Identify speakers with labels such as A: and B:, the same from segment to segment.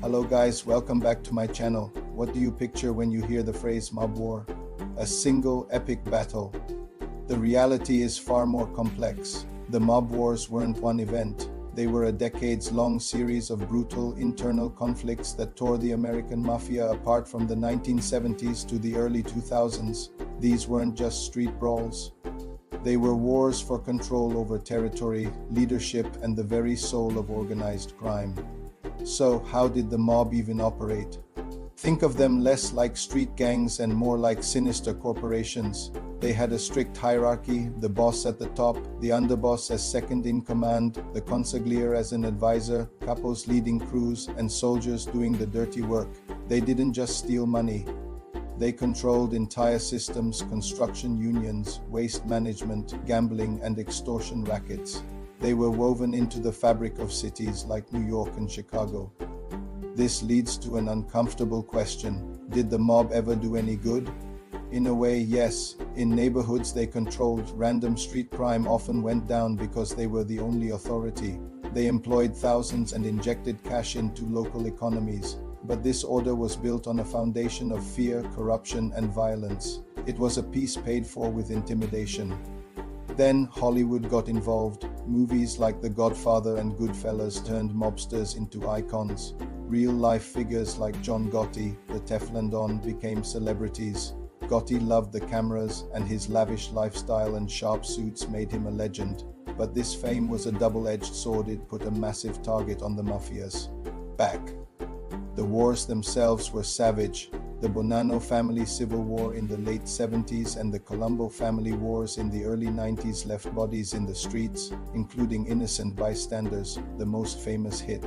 A: Hello guys, welcome back to my channel. What do you picture when you hear the phrase mob war? A single epic battle. The reality is far more complex. The mob wars weren't one event. They were a decades-long series of brutal internal conflicts that tore the American Mafia apart from the 1970s to the early 2000s. These weren't just street brawls. They were wars for control over territory, leadership, and the very soul of organized crime. So, how did the mob even operate? Think of them less like street gangs and more like sinister corporations. They had a strict hierarchy, the boss at the top, the underboss as second in command, the Consigliere as an advisor, Capos leading crews, and soldiers doing the dirty work. They didn't just steal money. They controlled entire systems, construction unions, waste management, gambling, and extortion rackets. They were woven into the fabric of cities like New York and Chicago. This leads to an uncomfortable question. Did the mob ever do any good? In a way, yes. In neighborhoods they controlled, random street crime often went down because they were the only authority. They employed thousands and injected cash into local economies. But this order was built on a foundation of fear, corruption, and violence. It was a peace paid for with intimidation. Then Hollywood got involved. Movies like The Godfather and Goodfellas turned mobsters into icons. Real-life figures like John Gotti, the Teflon Don, became celebrities. Gotti loved the cameras, and his lavish lifestyle and sharp suits made him a legend. But this fame was a double-edged sword. It put a massive target on the Mafia's back. The wars themselves were savage. The Bonanno family civil war in the late 70s and the Colombo family wars in the early 90s left bodies in the streets, including innocent bystanders, the most famous hit.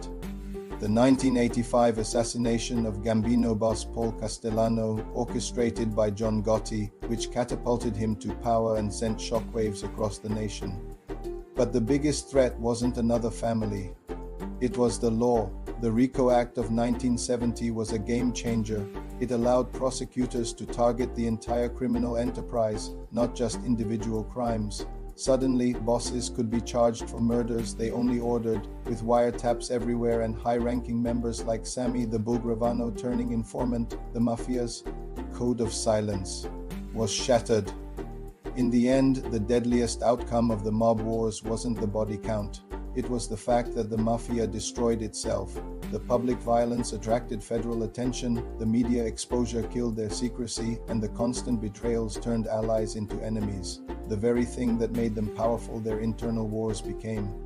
A: The 1985 assassination of Gambino boss Paul Castellano, orchestrated by John Gotti, which catapulted him to power and sent shockwaves across the nation. But the biggest threat wasn't another family. It was the law. The RICO Act of 1970 was a game changer. It allowed prosecutors to target the entire criminal enterprise, not just individual crimes. Suddenly, bosses could be charged for murders they only ordered, with wiretaps everywhere and high-ranking members like Sammy the Bull Gravano turning informant. The Mafia's code of silence was shattered. In the end, the deadliest outcome of the mob wars wasn't the body count. It was the fact that the Mafia destroyed itself. The public violence attracted federal attention, the media exposure killed their secrecy, and the constant betrayals turned allies into enemies. The very thing that made them powerful, their internal wars, became